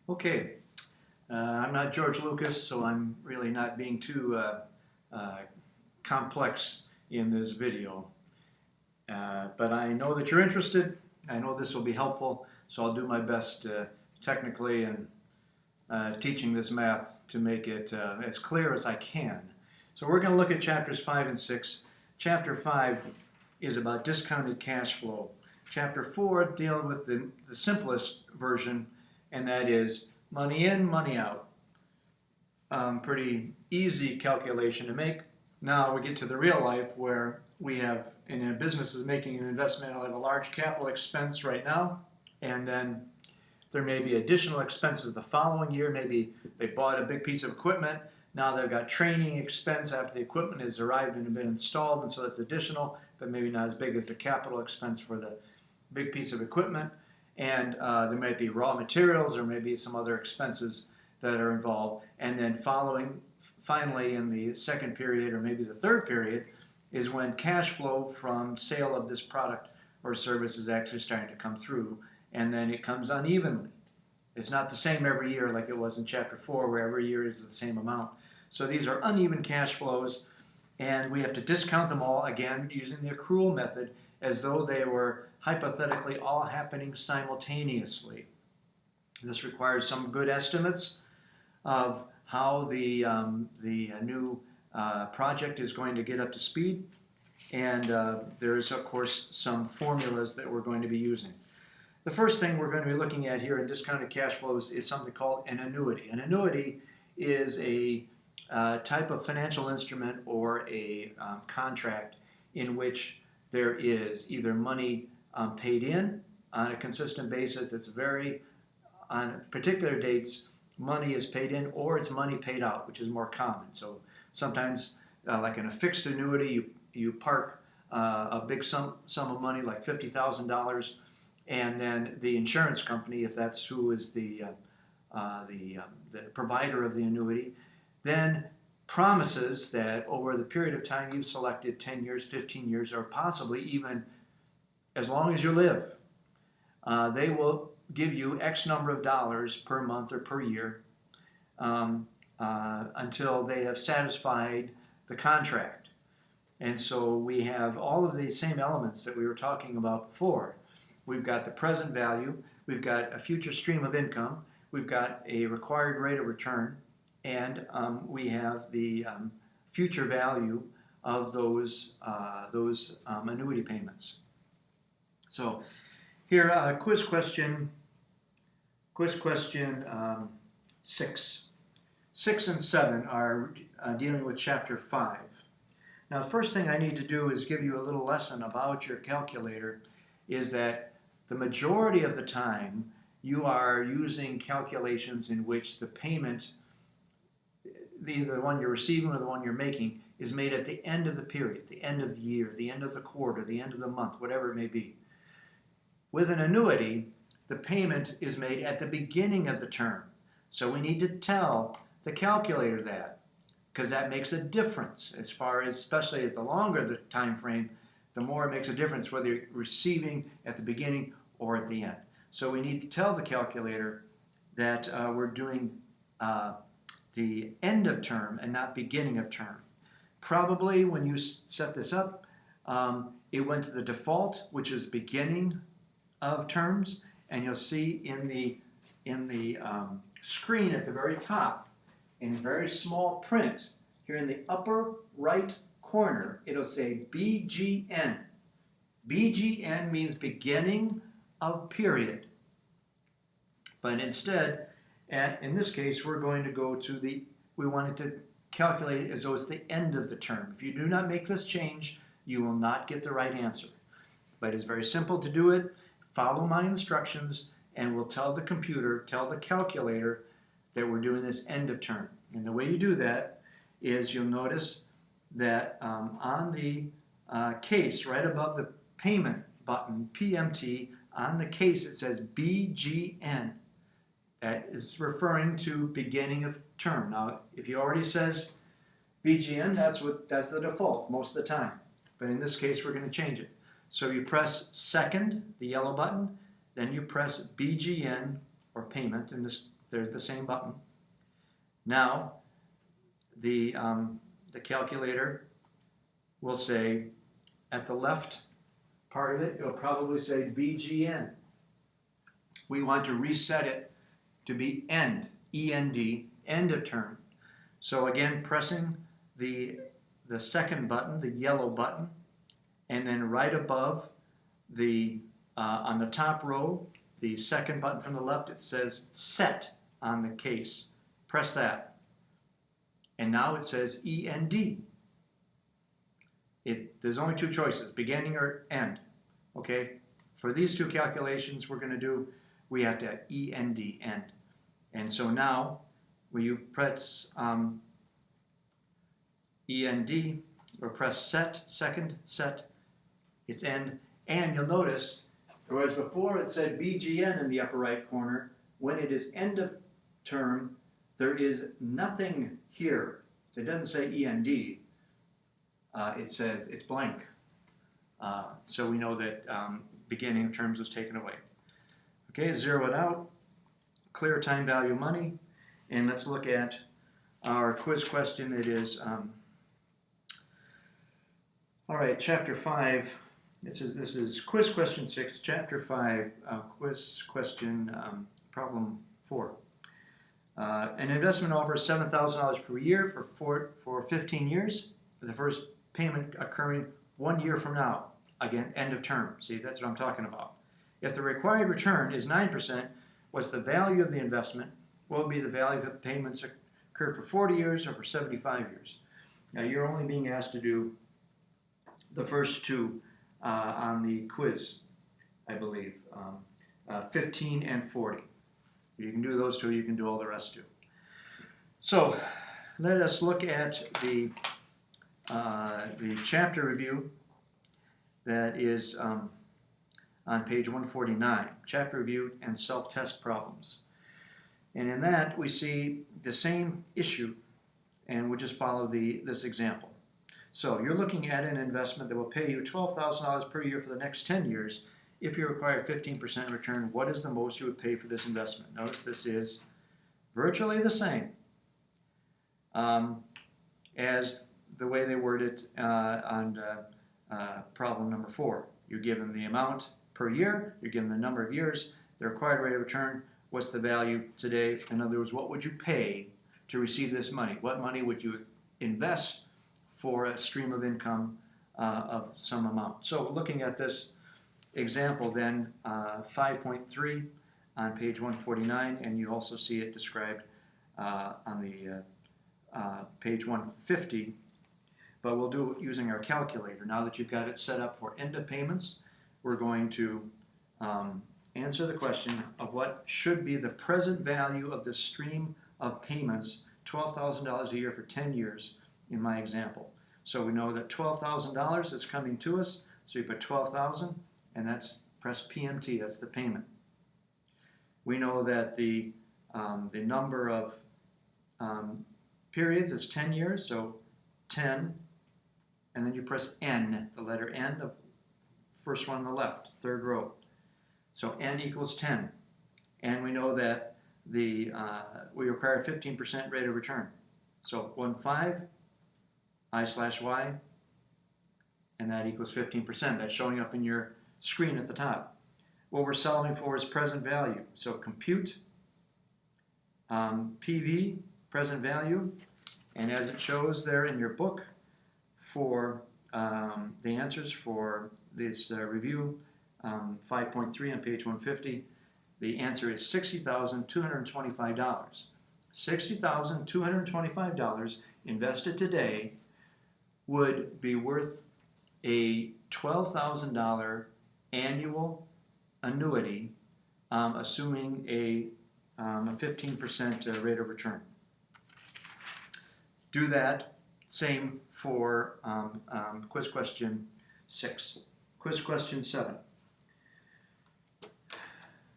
Okay, I'm not George Lucas, so I'm really not being too complex in this video. But I know that you're interested. I know this will be helpful, so I'll do my best technically in teaching this math to make it as clear as I can. So we're going to look at chapters 5 and 6. Chapter 5 is about discounted cash flow. Chapter 4 dealing with the simplest version, and that is money in, money out. Pretty easy calculation to make. Now we get to the real life where we have, in a business is making an investment, I'll have a large capital expense right now, and then there may be additional expenses the following year. Maybe they bought a big piece of equipment. Now they've got training expense after the equipment has arrived and been installed, and so that's additional, but maybe not as big as the capital expense for the big piece of equipment. And there might be raw materials or maybe some other expenses that are involved. And then finally in the second period or maybe the third period is when cash flow from sale of this product or service is actually starting to come through, and then it comes unevenly. It's not the same every year like it was in chapter 4 where every year is the same amount. So these are uneven cash flows, and we have to discount them all again using the accrual method as though they were hypothetically all happening simultaneously. This requires some good estimates of how the new project is going to get up to speed, and there's of course some formulas that we're going to be using. The first thing we're going to be looking at here in discounted cash flows is something called an annuity. An annuity is a type of financial instrument or a contract in which there is either money paid in on a consistent basis. It's on particular dates, money is paid in, or it's money paid out, which is more common. So sometimes, like in a fixed annuity, you park a big sum of money, like $50,000, and then the insurance company, if that's who is the provider of the annuity, then promises that over the period of time you've selected, 10 years, 15 years, or possibly even as long as you live, they will give you X number of dollars per month or per year until they have satisfied the contract. And so we have all of the same elements that we were talking about before. We've got the present value, we've got a future stream of income, we've got a required rate of return, and we have the future value of those annuity payments. So here, quiz question 6. 6 and 7 are dealing with chapter 5. Now, the first thing I need to do is give you a little lesson about your calculator, is that the majority of the time you are using calculations in which the payment, either the one you're receiving or the one you're making, is made at the end of the period, the end of the year, the end of the quarter, the end of the month, whatever it may be. With an annuity, the payment is made at the beginning of the term. So we need to tell the calculator that, because that makes a difference as far as, especially at the longer the time frame, the more it makes a difference whether you're receiving at the beginning or at the end. So we need to tell the calculator that we're doing the end of term and not beginning of term. Probably when you set this up, it went to the default, which is beginning of terms, and you'll see in the screen at the very top, in very small print, here in the upper right corner, it'll say BGN. BGN means beginning of period. But instead, in this case, we're going to go to we wanted to calculate it as though it's the end of the term. If you do not make this change, you will not get the right answer. But it's very simple to do it. Follow my instructions, and we'll tell the calculator that we're doing this end of term. And the way you do that is you'll notice that on the case, right above the payment button, PMT, on the case it says BGN. That is referring to beginning of term. Now, if it already says BGN, that's the default most of the time. But in this case, we're going to change it. So you press second, the yellow button, then you press BGN, or payment in this They're the same button. Now, the calculator will say, at the left part of it, it'll probably say BGN. We want to reset it to be end, END, end of term. So again, pressing the second button, the yellow button, and then right above on the top row, the second button from the left, it says set on the case. Press that. And now it says END. There's only two choices, beginning or end. Okay? For these two calculations we're going to do, we have to have END, end. And so now, when you press END, or press set, second, set, it's end. And you'll notice, whereas before it said BGN in the upper right corner, when it is end of term, there is nothing here. It doesn't say END. It says it's blank. So we know that beginning of terms was taken away. Okay, zero it out, clear time value money, and let's look at our quiz question. It is, all right, chapter 5. This is quiz question 6, chapter 5, quiz question problem 4. An investment offers $7,000 per year for 15 years, with the first payment occurring 1 year from now. Again, end of term. See, that's what I'm talking about. If the required return is 9%, what's the value of the investment? What would be the value if the payments occurred for 40 years or for 75 years? Now, you're only being asked to do the first two on the quiz, I believe, 15 and 40. You can do those two, you can do all the rest too. So, let us look at the chapter review that is on page 149, chapter review and self-test problems. And in that, we see the same issue, and we'll just follow this example. So you're looking at an investment that will pay you $12,000 per year for the next 10 years. If you require 15% return, what is the most you would pay for this investment? Notice this is virtually the same as the way they word it on problem number 4. You give them the amount per year, you give them the number of years, the required rate of return, what's the value today? In other words, what would you pay to receive this money? What money would you invest for a stream of income of some amount? So looking at this example then, 5.3 on page 149, and you also see it described on the page 150, but we'll do it using our calculator. Now that you've got it set up for end of payments, we're going to answer the question of what should be the present value of the stream of payments, $12,000 a year for 10 years in my example. So we know that $12,000 is coming to us, so you put 12,000, and that's press PMT, that's the payment. We know that the number of periods is 10 years, so 10, and then you press N, the letter N, the first one on the left, third row. So N equals 10. And we know that we require 15% rate of return. So 1.5, I/Y, and that equals 15%. That's showing up in your screen at the top. What we're solving for is present value. So compute PV, present value, and as it shows there in your book for the answers for this review, 5.3 on page 150, the answer is $60,225. $60,225 invested today would be worth a $12,000 annual annuity, assuming a 15% rate of return. Do that same for quiz question 6. Quiz question 7.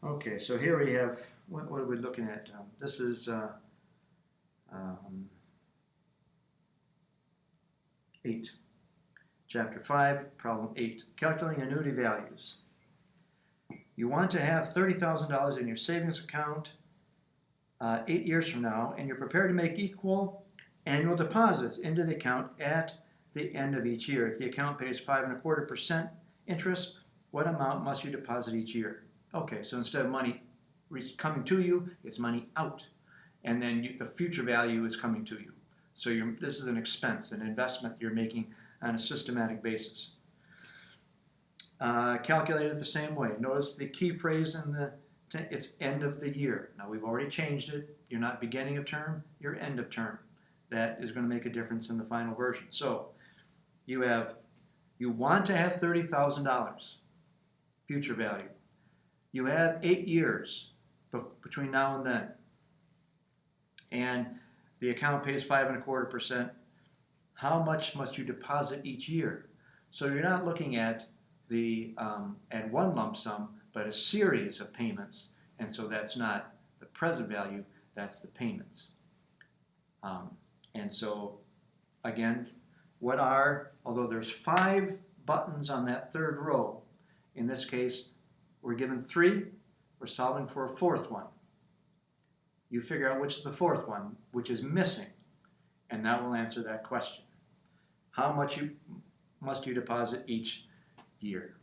Okay, so here we have, what are we looking at? This is 8. Chapter 5, problem 8. Calculating annuity values. You want to have $30,000 in your savings account 8 years from now, and you're prepared to make equal annual deposits into the account at the end of each year. If the account pays 5.25% interest, what amount must you deposit each year? Okay, so instead of money coming to you, it's money out. And then the future value is coming to you. So this is an expense, an investment you're making on a systematic basis. Calculated the same way. Notice the key phrase in it's end of the year. Now we've already changed it. You're not beginning of term, you're end of term. That is going to make a difference in the final version. So you want to have $30,000 future value. You have 8 years between now and then. And the account pays 5.25%. How much must you deposit each year? So you're not looking at at one lump sum, but a series of payments. And so that's not the present value, that's the payments. And so again, although there's 5 buttons on that third row, in this case, we're given 3, we're solving for a 4th one. You figure out which is the 4th one, which is missing, and that will answer that question. How much must you deposit each year?